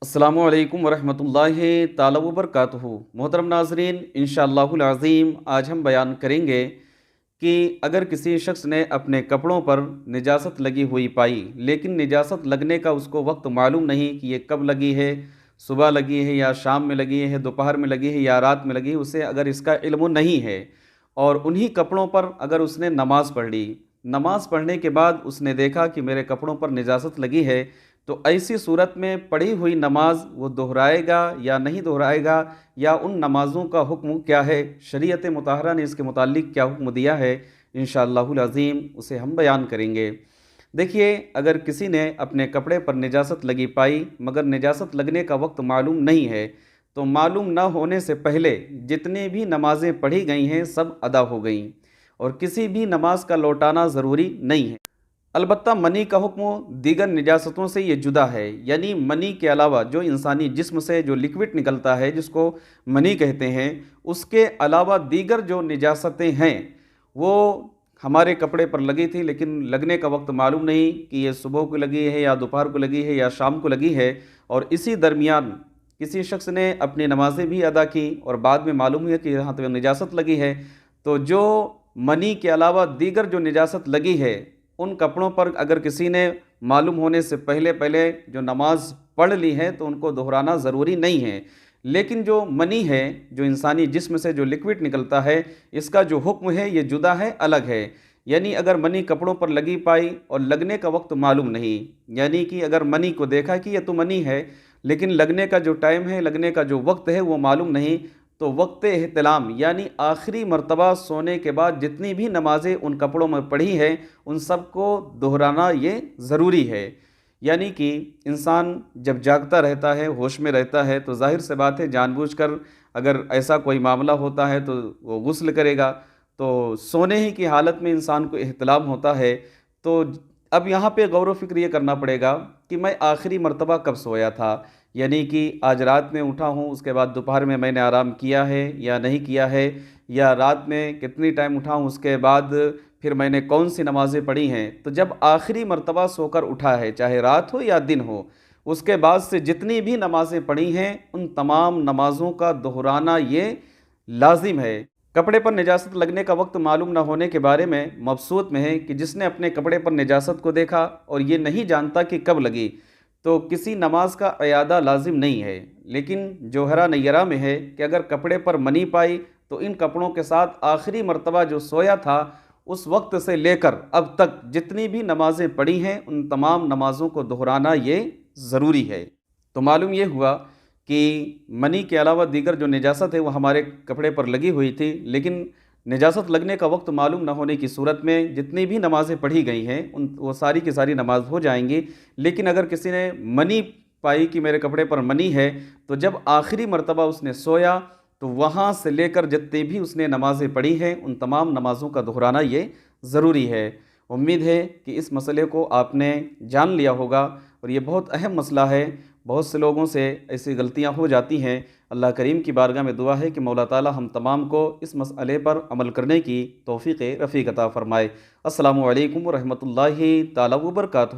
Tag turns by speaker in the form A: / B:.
A: अस्सलामु अलैकुम वरहमतुल्लाहि ताला वबरकातुहू। मोहतरम नाज़रीन, इंशाअल्लाहुल अज़ीम आज हम बयान करेंगे कि अगर किसी शख्स ने अपने कपड़ों पर निजासत लगी हुई पाई, लेकिन निजासत लगने का उसको वक्त मालूम नहीं कि ये कब लगी है, सुबह लगी है या शाम में लगी है, दोपहर में लगी है या रात में लगी है, उसे अगर इसका इल्म नहीं है और उन्हीं कपड़ों पर अगर उसने नमाज़ पढ़ ली, नमाज़ पढ़ने के बाद उसने देखा कि मेरे कपड़ों पर निजासत लगी है, तो ऐसी सूरत में पढ़ी हुई नमाज वो दोहराएगा या नहीं दोहराएगा, या उन नमाज़ों का हुक्म क्या है, शरीयत मुताहरा ने इसके मुताल्लिक क्या हुक्म दिया है, इंशाअल्लाहुल अज़ीम उसे हम बयान करेंगे। देखिए, अगर किसी ने अपने कपड़े पर निजासत लगी पाई मगर निजासत लगने का वक्त मालूम नहीं है, तो मालूम ना होने से पहले जितनी भी नमाज़ें पढ़ी गई हैं सब अदा हो गईं और किसी भी नमाज का लौटाना ज़रूरी नहीं है। अलबत्ता मनी का हुक्म दीगर निजासतों से ये जुदा है, यानी मनी के अलावा जो इंसानी जिस्म से जो लिक्विड निकलता है जिसको मनी कहते हैं, उसके अलावा दीगर जो निजासतें हैं वो हमारे कपड़े पर लगी थी लेकिन लगने का वक्त मालूम नहीं कि ये सुबह को लगी है या दोपहर को लगी है या शाम को लगी है, और इसी दरमियान किसी शख्स ने अपनी नमाज़ें भी अदा की और बाद में मालूम हुआ कि यहाँ तो निजासत लगी है, तो जो मनी के अलावा दीगर जो निजासत लगी है उन कपड़ों पर अगर किसी ने मालूम होने से पहले पहले जो नमाज पढ़ ली है तो उनको दोहराना ज़रूरी नहीं है। लेकिन जो मनी है, जो इंसानी जिस्म से जो लिक्विड निकलता है, इसका जो हुक्म है ये जुदा है, अलग है। यानी अगर मनी कपड़ों पर लगी पाई और लगने का वक्त मालूम नहीं, यानी कि अगर मनी को देखा कि ये तो मनी है लेकिन लगने का जो टाइम है, लगने का जो वक्त है वो मालूम नहीं, तो वक्त एहतिलाम यानी आखिरी मर्तबा सोने के बाद जितनी भी नमाज़ें उन कपड़ों में पढ़ी हैं उन सब को दोहराना ये ज़रूरी है। यानी कि इंसान जब जागता रहता है, होश में रहता है, तो ज़ाहिर से बात है जानबूझकर अगर ऐसा कोई मामला होता है तो वो गुस्ल करेगा। तो सोने ही की हालत में इंसान को एहतिलाम होता है, तो अब यहाँ पे गौर व फिक्र ये करना पड़ेगा कि मैं आखिरी मर्तबा कब सोया था, यानी कि आज रात में उठा हूँ, उसके बाद दोपहर में मैंने आराम किया है या नहीं किया है, या रात में कितनी टाइम उठा हूँ, उसके बाद फिर मैंने कौन सी नमाज़ें पढ़ी हैं। तो जब आखिरी मर्तबा सोकर उठा है, चाहे रात हो या दिन हो, उसके बाद से जितनी भी नमाज़ें पढ़ी हैं उन तमाम नमाज़ों का दोहराना ये लाजिम है। कपड़े पर निजासत लगने का वक्त मालूम न होने के बारे में मबसूत में है कि जिसने अपने कपड़े पर निजासत को देखा और ये नहीं जानता कि कब लगी, तो किसी नमाज का अयादा लाजिम नहीं है। लेकिन जोहरा नैयरा में है कि अगर कपड़े पर मनी पाई तो इन कपड़ों के साथ आखिरी मर्तबा जो सोया था उस वक्त से लेकर अब तक जितनी भी नमाज़ें पढ़ी हैं उन तमाम नमाज़ों को दोहराना ये ज़रूरी है। तो मालूम ये हुआ कि मनी के अलावा दीगर जो निजासत है वो हमारे कपड़े पर लगी हुई थी, लेकिन निजासत लगने का वक्त मालूम न होने की सूरत में जितनी भी नमाज़ें पढ़ी गई हैं उन वो सारी की सारी नमाज हो जाएंगी। लेकिन अगर किसी ने मनी पाई कि मेरे कपड़े पर मनी है, तो जब आखिरी मर्तबा उसने सोया तो वहाँ से लेकर जितनी भी उसने नमाज़ें पढ़ी हैं उन तमाम नमाज़ों का दोहराना ये ज़रूरी है। उम्मीद है कि इस मसले को आपने जान लिया होगा और ये बहुत अहम मसला है। बहुत से लोगों से ऐसी गलतियां हो जाती हैं। अल्लाह करीम की बारगाह में दुआ है कि मौला ताला हम तमाम को इस मसले पर अमल करने की तौफ़ीक़ रफ़ीक अता फ़रमाए। अस्सलामु अलैकुम व रहमतुल्लाहि ताला व बरकातुहू।